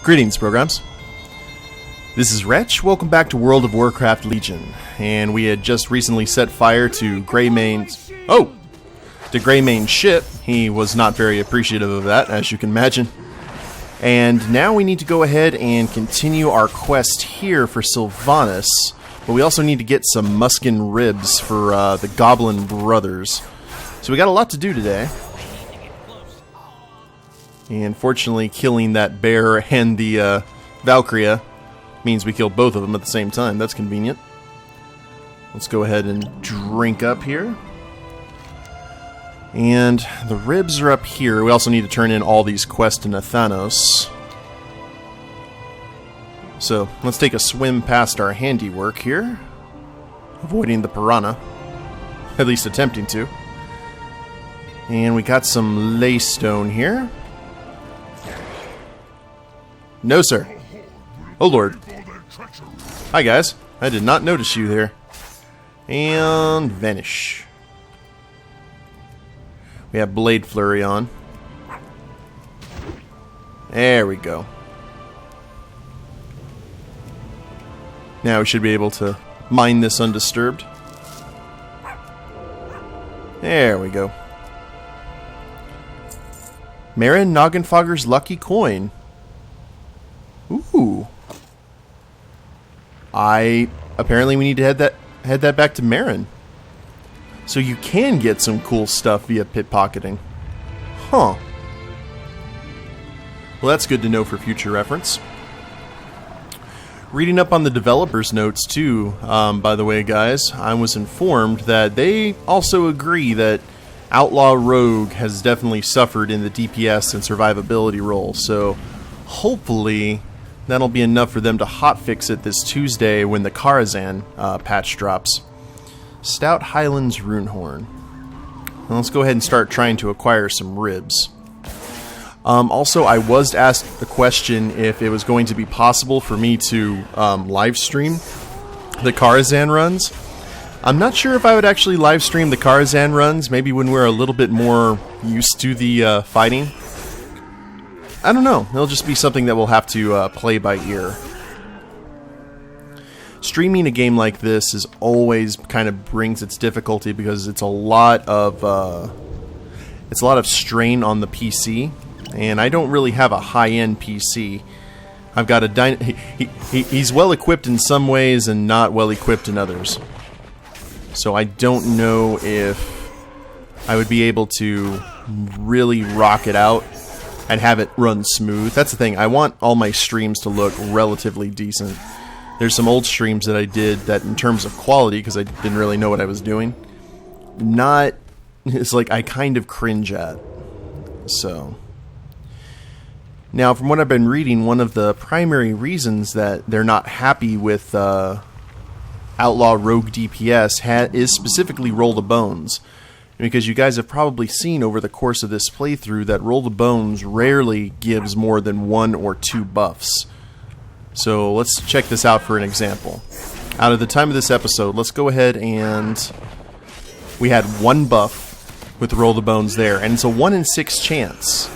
Greetings, programs. This is Wretch. Welcome back to World of Warcraft Legion. And we had just recently set fire to Greymane's... to Greymane's ship. He was not very appreciative of that, as you can imagine. And now we need to go ahead and continue our quest here for Sylvanas. But we also need to get some musken ribs for the Goblin brothers. So we got a lot to do today. And fortunately, killing that bear and the Valkyria means we kill both of them at the same time. That's convenient. Let's go ahead and drink up here. And the ribs are up here. We also need to turn in all these quests to Nathanos. So let's take a swim past our handiwork here. Avoiding the piranha. At least attempting to. And we got some laystone here. No, sir. Oh, Lord. Hi, guys. I did not notice you there. And vanish. We have Blade Flurry on. There we go. Now we should be able to mine this undisturbed. There we go. Marin Noggenfogger's lucky coin. Ooh. Apparently we need to head that back to Marin. So you can get some cool stuff via pit-pocketing. Huh. Well, that's good to know for future reference. Reading up on the developers' notes, too, by the way, guys, I was informed that they also agree that Outlaw Rogue has definitely suffered in the DPS and survivability role, so hopefully that'll be enough for them to hotfix it this Tuesday when the Karazhan patch drops. Stout Highlands Runehorn. Well, let's go ahead and start trying to acquire some ribs. Also, I was asked the question if it was going to be possible for me to live stream the Karazhan runs. I'm not sure if I would actually live stream the Karazhan runs, maybe when we're a little bit more used to the fighting. I don't know. It'll just be something that we'll have to play by ear. Streaming a game like this is always kind of brings its difficulty because it's a lot of strain on the PC, and I don't really have a high-end PC. I've got a he's well equipped in some ways and not well equipped in others. So I don't know if I would be able to really rock it out and have it run smooth. That's the thing. I want all my streams to look relatively decent. There's some old streams that I did that in terms of quality, because I didn't really know what I was doing, it's like I kind of cringe at. So now, from what I've been reading, one of the primary reasons that they're not happy with Outlaw Rogue DPS is specifically Roll the Bones. Because you guys have probably seen over the course of this playthrough that Roll the Bones rarely gives more than 1 or 2 buffs. So let's check this out for an example. Out of the time of this episode, let's go ahead and... we had 1 buff with Roll the Bones there, and it's a 1 in 6 chance.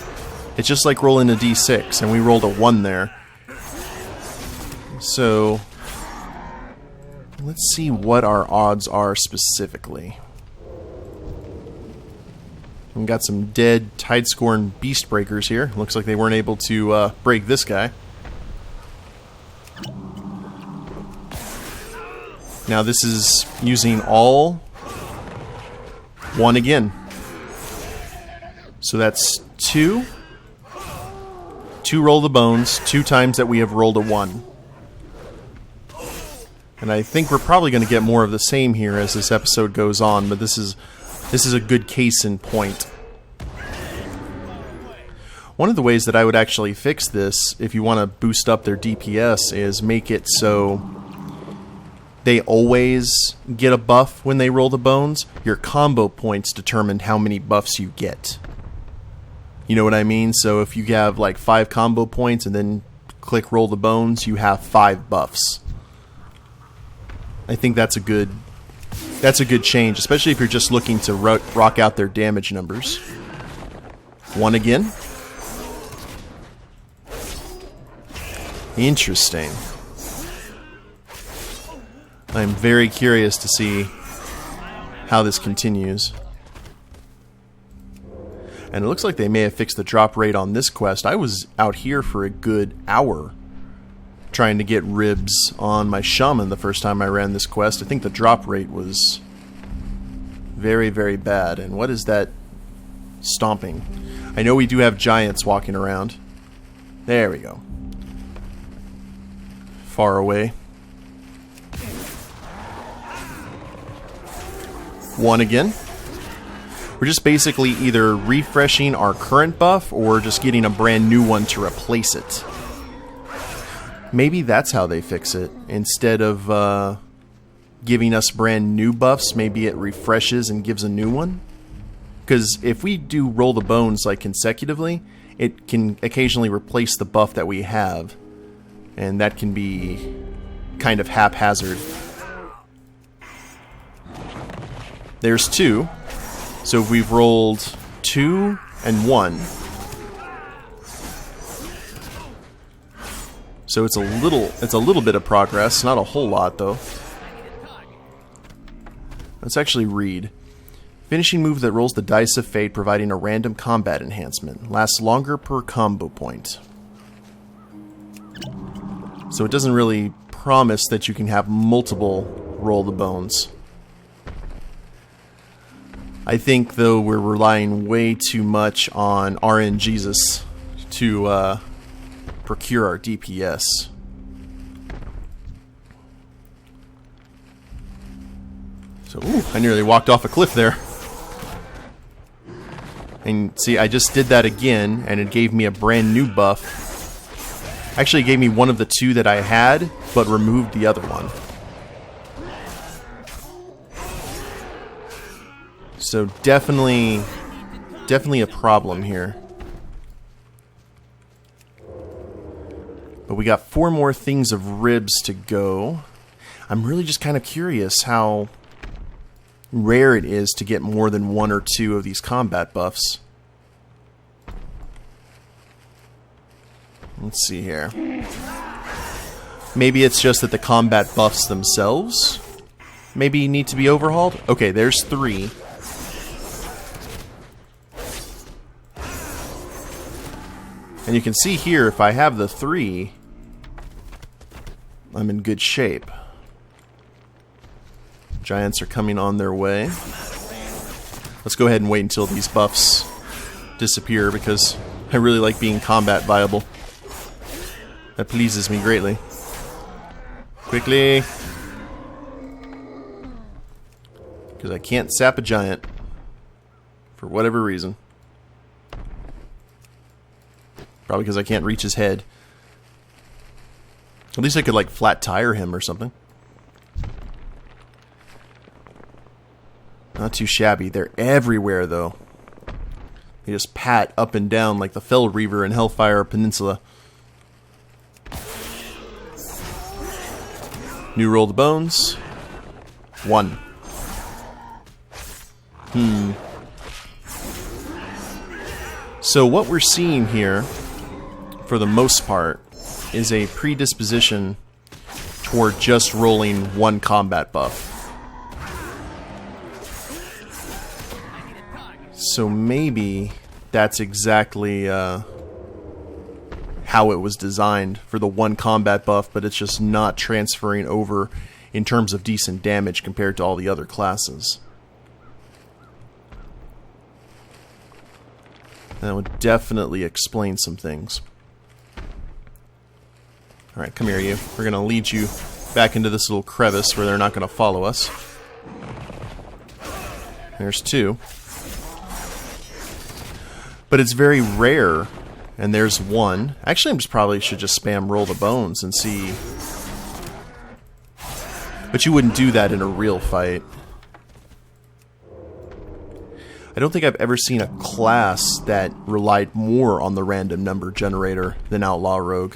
It's just like rolling a d6, and we rolled a 1 there. So let's see what our odds are specifically. We've got some dead Tidescorn Beast Breakers here. Looks like they weren't able to break this guy. Now this is using all 1 again. So that's 2. 2 Roll the Bones, 2 times that we have rolled a 1. And I think we're probably going to get more of the same here as this episode goes on, but this is a good case in point. One of the ways that I would actually fix this, if you want to boost up their DPS, is make it so they always get a buff when they roll the bones. Your combo points determine how many buffs you get. You know what I mean? So if you have like 5 combo points and then click roll the bones, you have 5 buffs. I think that's a good change, especially if you're just looking to rock out their damage numbers. 1 again. Interesting. I'm very curious to see how this continues. And it looks like they may have fixed the drop rate on this quest. I was out here for a good hour trying to get ribs on my shaman the first time I ran this quest. I think the drop rate was very, very bad. And what is that stomping? I know we do have giants walking around. There we go. Far away. One again. We're just basically either refreshing our current buff or just getting a brand new one to replace it. Maybe that's how they fix it. Instead of giving us brand new buffs, maybe it refreshes and gives a new one? Because if we do roll the bones like consecutively, it can occasionally replace the buff that we have. And that can be kind of haphazard. There's 2. So we've rolled 2 and 1. So it's a little bit of progress, not a whole lot though. Let's actually read. Finishing move that rolls the dice of fate, providing a random combat enhancement. Lasts longer per combo point. So it doesn't really promise that you can have multiple roll the bones. I think, though, we're relying way too much on RNGesus to procure our DPS. So, ooh, I nearly walked off a cliff there. And see, I just did that again, and it gave me a brand new buff. Actually, it gave me one of the 2 that I had, but removed the other one. So definitely a problem here. But we got 4 more things of ribs to go. I'm really just kind of curious how rare it is to get more than 1 or 2 of these combat buffs. Let's see here. Maybe it's just that the combat buffs themselves maybe need to be overhauled. Okay, there's 3. And you can see here, if I have the 3, I'm in good shape. Giants are coming on their way. Let's go ahead and wait until these buffs disappear, because I really like being combat viable. That pleases me greatly. Quickly! Because I can't sap a giant. For whatever reason. Probably because I can't reach his head. At least I could, like, flat tire him or something. Not too shabby. They're everywhere, though. They just pat up and down like the Fell Reaver in Hellfire Peninsula. New roll the bones. 1. So what we're seeing here, for the most part, is a predisposition toward just rolling 1 combat buff. So maybe that's exactly how it was designed, for the 1 combat buff, but it's just not transferring over in terms of decent damage compared to all the other classes. That would definitely explain some things. Alright, come here, you. We're going to lead you back into this little crevice where they're not going to follow us. There's 2. But it's very rare. And there's 1. Actually, probably should just spam roll the bones and see. But you wouldn't do that in a real fight. I don't think I've ever seen a class that relied more on the random number generator than Outlaw Rogue.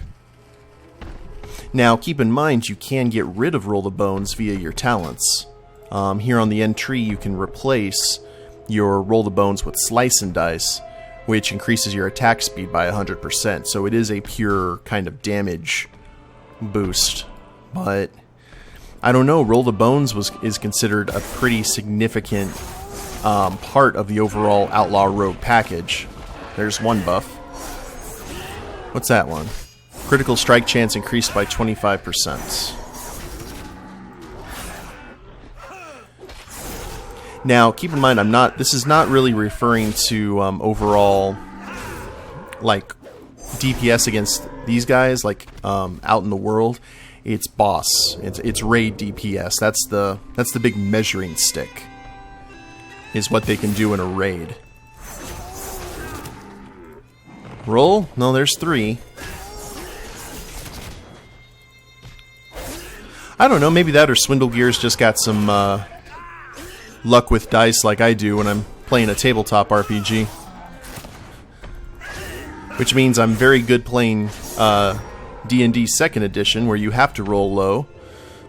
Now, keep in mind, you can get rid of roll the bones via your talents. Here on the end tree, you can replace your roll the bones with slice and dice, which increases your attack speed by 100%. So it is a pure kind of damage boost. But I don't know, Roll the Bones is considered a pretty significant part of the overall Outlaw Rogue package. There's one buff. What's that one? Critical strike chance increased by 25%. Now, keep in mind, this is not really referring to overall, like, DPS against these guys, like, out in the world. It's boss. It's raid DPS. That's the big measuring stick, is what they can do in a raid. Roll? No, there's 3. I don't know, maybe that or Swindle Gear's just got some luck with dice like I do when I'm playing a tabletop RPG. Which means I'm very good playing D&D 2nd edition, where you have to roll low,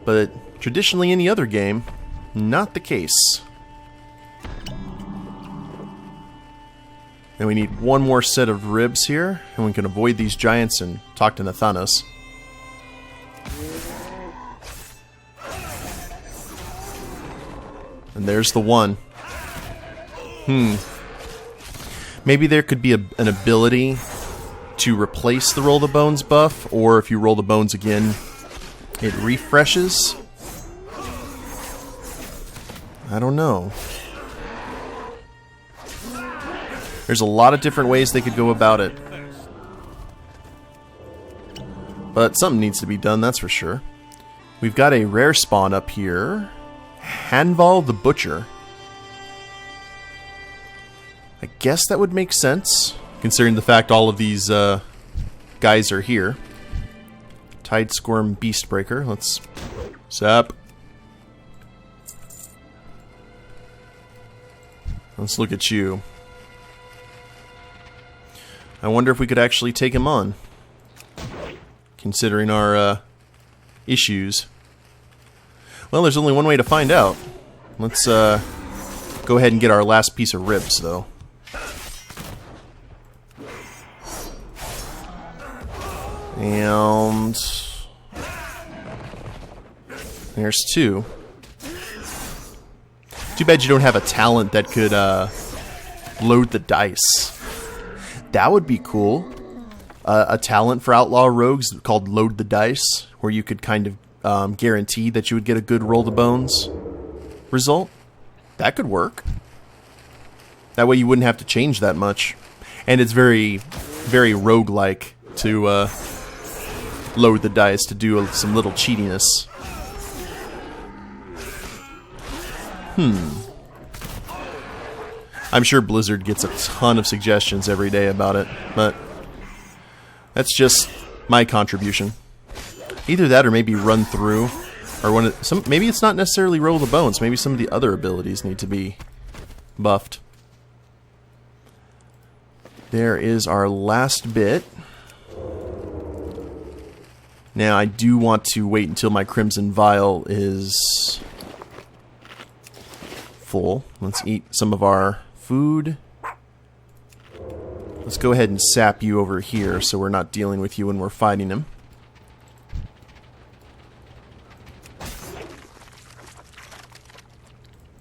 but traditionally any other game, not the case. And we need one more set of ribs here, and we can avoid these giants and talk to Nathanos. And there's the one. Maybe there could be an ability to replace the Roll the Bones buff, or if you roll the bones again, it refreshes. I don't know. There's a lot of different ways they could go about it. But something needs to be done, that's for sure. We've got a rare spawn up here. Hanval the Butcher. I guess that would make sense, considering the fact all of these guys are here. Tide Squirm Beastbreaker. Let's zap. Let's look at you. I wonder if we could actually take him on, considering our issues. Well, there's only one way to find out. Let's go ahead and get our last piece of ribs, though. And there's 2. Too bad you don't have a talent that could load the dice. That would be cool. A talent for Outlaw Rogues called Load the Dice, where you could kind of guarantee that you would get a good Roll the Bones result. That could work. That way you wouldn't have to change that much. And it's very, very roguelike to load the dice to do some little cheatiness. I'm sure Blizzard gets a ton of suggestions every day about it, but that's just my contribution. Either that or maybe run through, or maybe it's not necessarily Roll the Bones, maybe some of the other abilities need to be buffed. There is our last bit. Now I do want to wait until my Crimson Vial is full. Let's eat some of our food. Let's go ahead and sap you over here so we're not dealing with you when we're fighting him.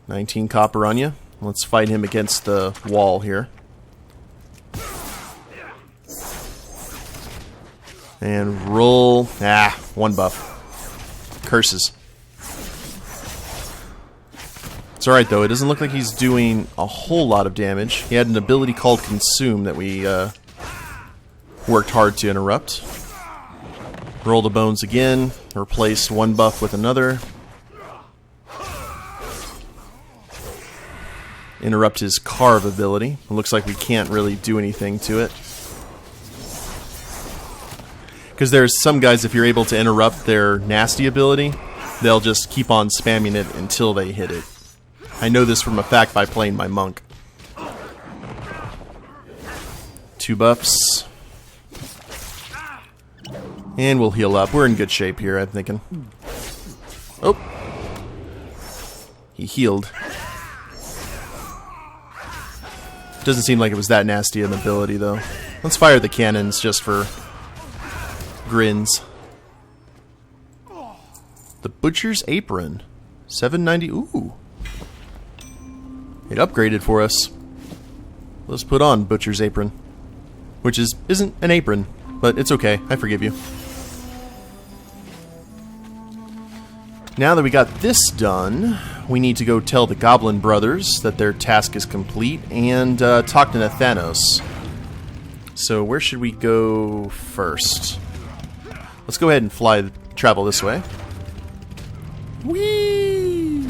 $19 copper on you. Let's fight him against the wall here. And roll. 1 buff. Curses. It's alright though, it doesn't look like he's doing a whole lot of damage. He had an ability called Consume that we worked hard to interrupt. Roll the bones again. Replace 1 buff with another. Interrupt his Carve ability. It looks like we can't really do anything to it. Because there's some guys, if you're able to interrupt their nasty ability, they'll just keep on spamming it until they hit it. I know this from a fact by playing my monk. 2 buffs. And we'll heal up. We're in good shape here, I'm thinking. Oh. He healed. Doesn't seem like it was that nasty an ability, though. Let's fire the cannons just for grins. The Butcher's Apron. 790. Ooh. It upgraded for us. Let's put on Butcher's Apron. Which isn't an apron, but it's okay. I forgive you. Now that we got this done, we need to go tell the Goblin brothers that their task is complete and talk to Nathanos. So where should we go first? Let's go ahead and travel this way. Whee!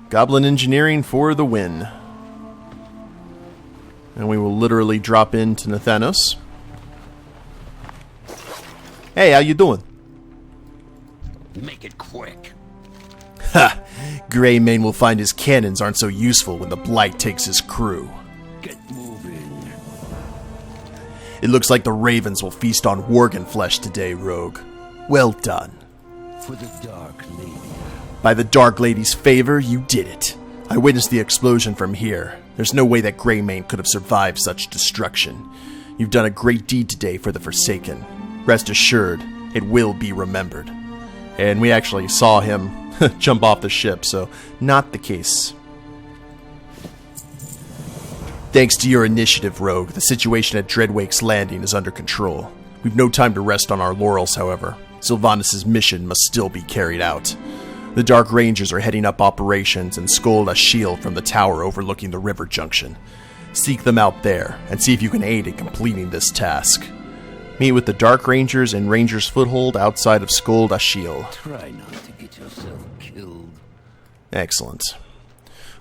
Goblin engineering for the win. And we will literally drop into Nathanos. Hey, how you doing? Make it quick. Ha! Greymane will find his cannons aren't so useful when the Blight takes his crew. Get moving. It looks like the Ravens will feast on Worgen flesh today, Rogue. Well done. For the Dark Lady. By the Dark Lady's favor, you did it. I witnessed the explosion from here. There's no way that Greymane could have survived such destruction. You've done a great deed today for the Forsaken. Rest assured, it will be remembered. And we actually saw him jump off the ship, so not the case. Thanks to your initiative, Rogue, the situation at Dreadwake's Landing is under control. We've no time to rest on our laurels, however. Sylvanas' mission must still be carried out. The Dark Rangers are heading up operations and scold a shield from the tower overlooking the river junction. Seek them out there, and see if you can aid in completing this task. Meet with the Dark Rangers in Ranger's Foothold outside of Scold Ashiel. Try not to get yourself killed. Excellent.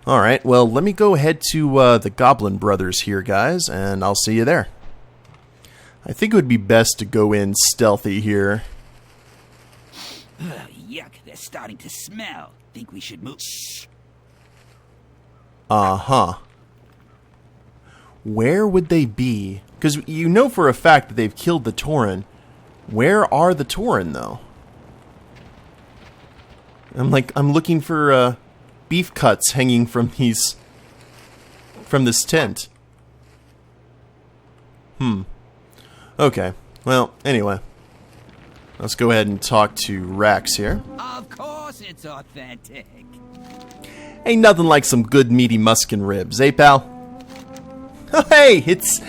Alright, well, let me go ahead to the Goblin brothers here, guys, and I'll see you there. I think it would be best to go in stealthy here. Yuck, they're starting to smell. Think we should move? Uh-huh. Where would they be? Because you know for a fact that they've killed the Tauren. Where are the Tauren, though? I'm looking for beef cuts hanging from this tent. Okay. Well, anyway. Let's go ahead and talk to Rax here. Of course it's authentic. Ain't nothing like some good meaty musken ribs, eh, pal? Oh, hey, it's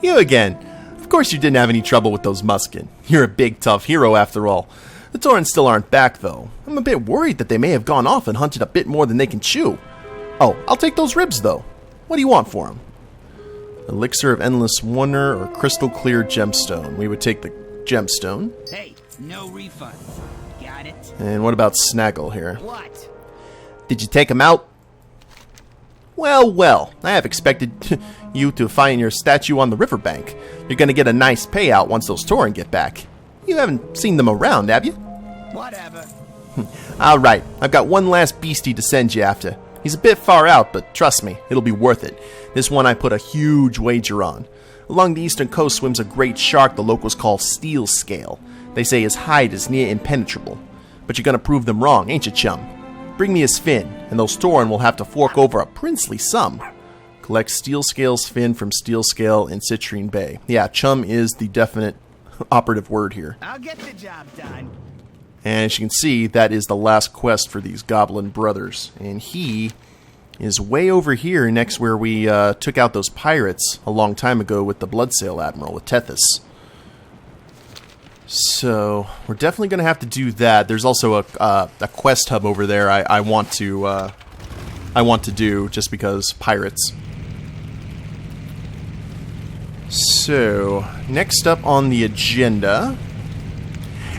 you again. Of course you didn't have any trouble with those musken. You're a big, tough hero after all. The Tauren still aren't back, though. I'm a bit worried that they may have gone off and hunted a bit more than they can chew. Oh, I'll take those ribs, though. What do you want for them? Elixir of Endless Wonder or Crystal Clear Gemstone? We would take the Gemstone. Hey, no refunds. Got it? And what about Snaggle here? What? Did you take him out? Well, I have expected you to find your statue on the riverbank. You're gonna get a nice payout once those Tauren get back. You haven't seen them around, have you? Whatever. Alright, I've got one last beastie to send you after. He's a bit far out, but trust me, it'll be worth it. This one I put a huge wager on. Along the eastern coast swims a great shark the locals call Steel Scale. They say his hide is near impenetrable. But you're gonna prove them wrong, ain't you, chum? Bring me his fin, and those Tauren will have to fork over a princely sum. Collect Steel Scale's fin from Steel Scale in Citrine Bay. Yeah, chum is the definite operative word here. I'll get the job done. And as you can see, that is the last quest for these Goblin brothers. And he is way over here next where we took out those pirates a long time ago with the Bloodsail Admiral, with Tethys. So, we're definitely going to have to do that. There's also a quest hub over there I want to do just because pirates. So, next up on the agenda,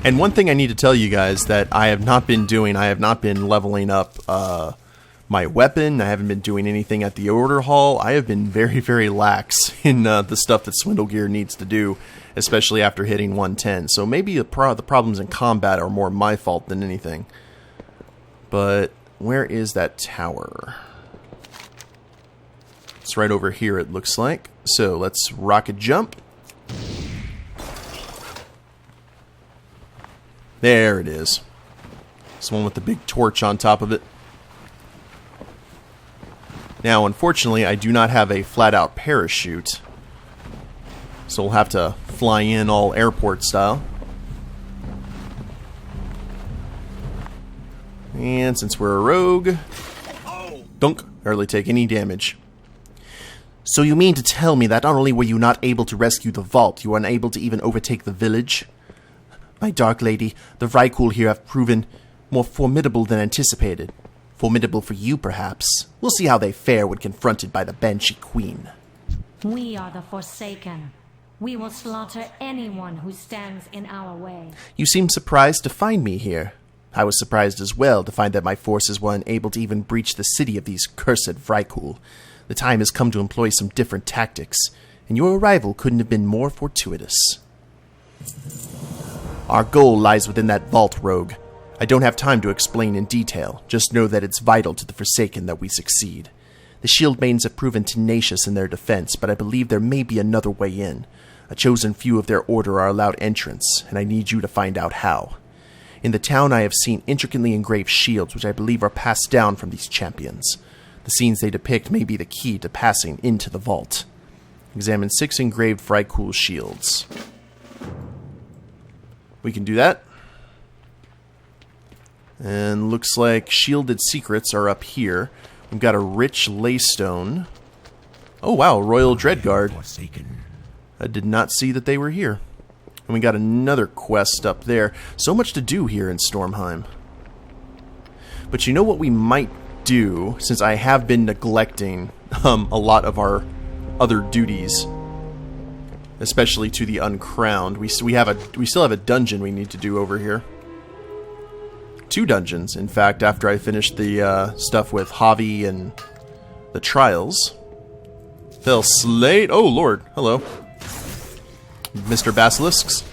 and one thing I need to tell you guys that I have not been doing, I have not been leveling up my weapon, I haven't been doing anything at the order hall. I have been very, very lax in the stuff that Swindle Gear needs to do, especially after hitting 110. So maybe the problems in combat are more my fault than anything. But where is that tower? It's right over here, it looks like. So let's rocket jump. There it is. It's the one with the big torch on top of it. Now, unfortunately, I do not have a flat-out parachute. So we'll have to fly in all airport style. And since we're a rogue, don't hardly take any damage. So you mean to tell me that not only were you not able to rescue the vault, you were unable to even overtake the village? My dark lady, the Vrykul here have proven more formidable than anticipated. Formidable for you, perhaps. We'll see how they fare when confronted by the Banshee Queen. We are the Forsaken. We will slaughter anyone who stands in our way. You seem surprised to find me here. I was surprised as well to find that my forces were unable to even breach the city of these cursed Vrykul. The time has come to employ some different tactics, and your arrival couldn't have been more fortuitous. Our goal lies within that vault, rogue. I don't have time to explain in detail, just know that it's vital to the Forsaken that we succeed. The Shield Maidens have proven tenacious in their defense, but I believe there may be another way in. A chosen few of their order are allowed entrance, and I need you to find out how. In the town I have seen intricately engraved shields which I believe are passed down from these champions. The scenes they depict may be the key to passing into the vault. Examine 6 engraved Vrykul shields. We can do that. And looks like shielded secrets are up here. We've got a rich laystone. Oh wow, Royal Dreadguard. I did not see that they were here. And we got another quest up there. So much to do here in Stormheim. But you know what we might do, since I have been neglecting a lot of our other duties, especially to the Uncrowned. We still have a dungeon we need to do over here. 2 dungeons, in fact, after I finish the stuff with Javi and the Trials. Fell Slate. Oh lord, hello, Mr. Basilisks.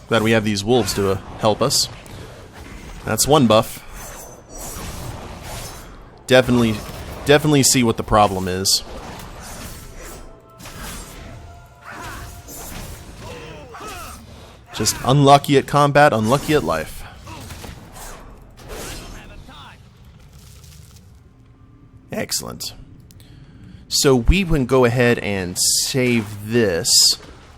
Glad we have these wolves to help us. That's one buff. Definitely see what the problem is. Just unlucky at combat, unlucky at life. Excellent. So we can go ahead and save this.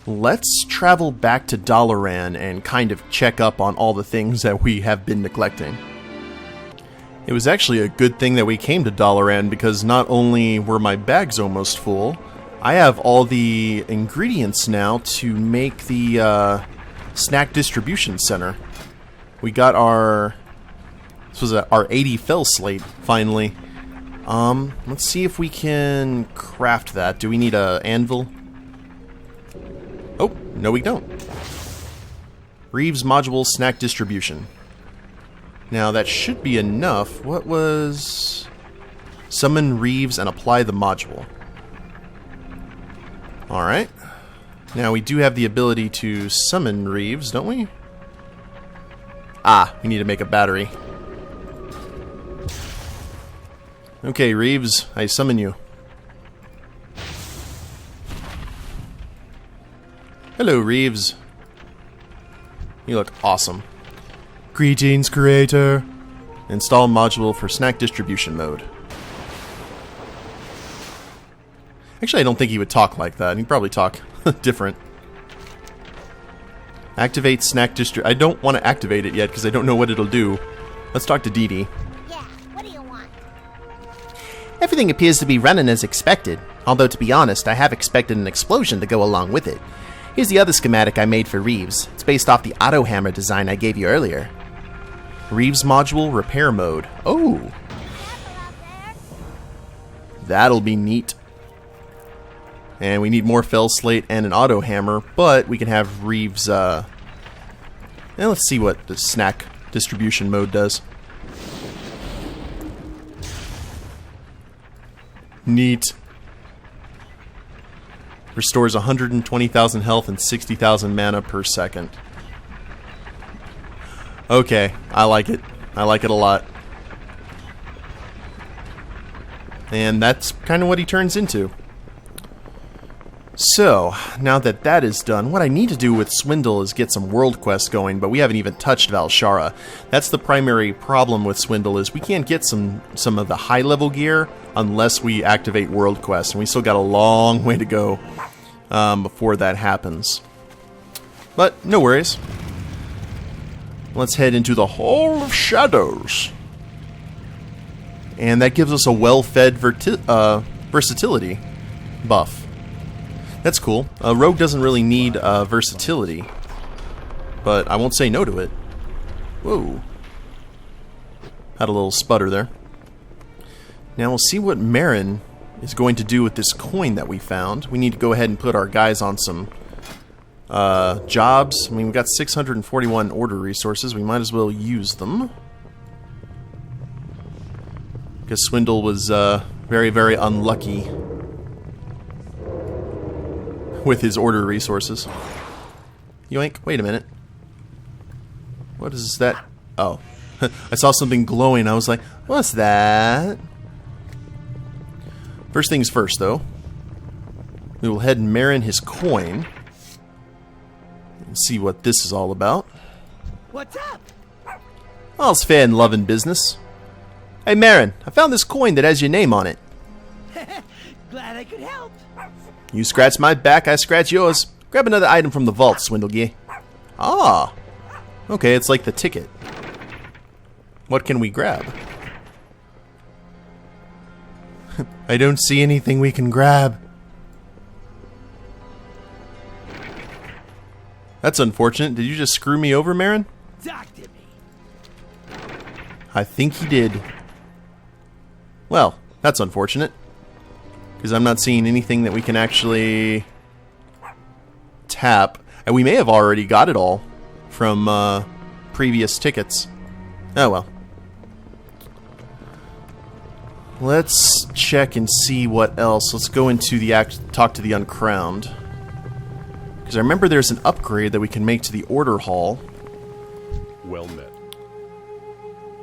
Let's travel back to Dalaran and kind of check up on all the things that we have been neglecting. It was actually a good thing that we came to Dalaran, because not only were my bags almost full, I have all the ingredients now to make the snack distribution center. We got our... This was our 80 fell slate, finally. Let's see if we can craft that. Do we need a anvil? Oh, no we don't. Reaves module snack distribution. Now that should be enough. What was... Summon Reaves and apply the module. Alright. Now we do have the ability to summon Reaves, don't we? Ah, we need to make a battery. Okay, Reaves, I summon you. Hello, Reaves. You look awesome. Greetings, creator. Install module for snack distribution mode. Actually, I don't think he would talk like that. He'd probably talk different. Activate snack I don't want to activate it yet because I don't know what it'll do. Let's talk to Dee Dee. Yeah, what do you want? Everything appears to be running as expected, although to be honest, I have expected an explosion to go along with it. Here's the other schematic I made for Reaves. It's based off the auto hammer design I gave you earlier. Reaves module repair mode. Oh! That'll be neat. And we need more fell slate and an auto hammer, but we can have Reaves, and let's see what the snack distribution mode does. Neat. Restores 120,000 health and 60,000 mana per second. Okay, I like it. I like it a lot. And that's kind of what he turns into. So, now that that is done, what I need to do with Swindle is get some world quests going, but we haven't even touched Valshara. That's the primary problem with Swindle, is we can't get some of the high-level gear unless we activate world quests, and we still got a long way to go before that happens. But, no worries. Let's head into the Hall of Shadows. And that gives us a well-fed versatility buff. That's cool. Rogue doesn't really need versatility, but I won't say no to it. Whoa. Had a little sputter there. Now we'll see what Marin is going to do with this coin that we found. We need to go ahead and put our guys on some jobs. I mean, we've got 641 order resources. We might as well use them. Because Swindle was very, very unlucky with his order resources. Yoink, wait a minute. What is that? Oh. I saw something glowing. I was like, what's that? First things first, though. We will head and Marin his coin and see what this is all about. What's up? All's fair in love and business. Hey, Marin, I found this coin that has your name on it. Glad I could help. You scratch my back, I scratch yours. Grab another item from the vault, Swindlegear. Ah. Okay, it's like the ticket. What can we grab? I don't see anything we can grab. That's unfortunate. Did you just screw me over, Marin? Talk to me. I think he did. Well, that's unfortunate. Because I'm not seeing anything that we can actually tap. And we may have already got it all from previous tickets. Oh well. Let's check and see what else. Let's go into the talk to the Uncrowned. Because I remember there's an upgrade that we can make to the Order Hall. Well met.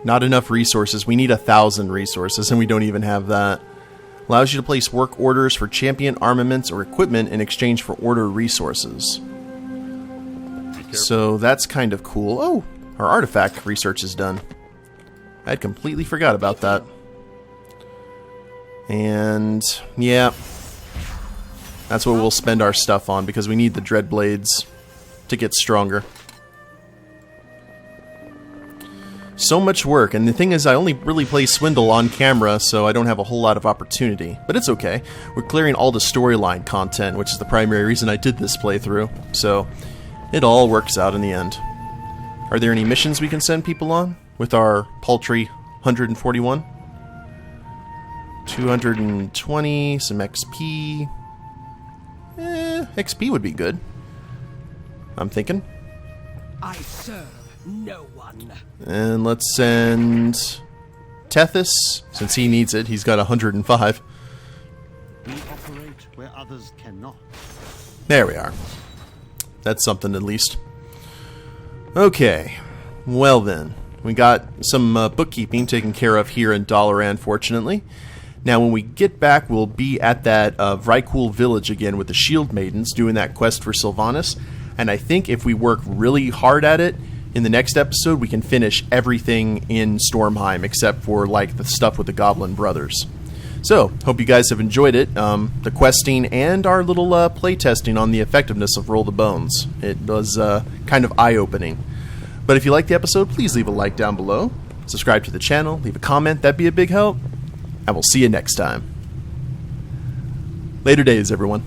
Not enough resources. We need 1,000 resources, and we don't even have that. Allows you to place work orders for champion armaments or equipment in exchange for order resources. So that's kind of cool. Oh, our artifact research is done. I had completely forgot about that. And yeah, that's what we'll spend our stuff on because we need the Dreadblades to get stronger. So much work, and the thing is I only really play Swindle on camera, so I don't have a whole lot of opportunity. But it's okay. We're clearing all the storyline content, which is the primary reason I did this playthrough. So it all works out in the end. Are there any missions we can send people on with our paltry 141? 220, some XP. XP would be good. I'm thinking. I serve no one. And let's send Tethys, since he needs it. He's got 105. We operate where others cannot. There we are. That's something at least. Okay. Well then. We got some bookkeeping taken care of here in Dalaran, fortunately. Now, when we get back, we'll be at that Vrykul village again with the Shield Maidens, doing that quest for Sylvanas. And I think if we work really hard at it, in the next episode, we can finish everything in Stormheim, except for, like, the stuff with the Goblin brothers. So, hope you guys have enjoyed it, the questing and our little playtesting on the effectiveness of Roll the Bones. It was kind of eye-opening. But if you liked the episode, please leave a like down below. Subscribe to the channel, leave a comment, that'd be a big help. And we'll see you next time. Later days, everyone.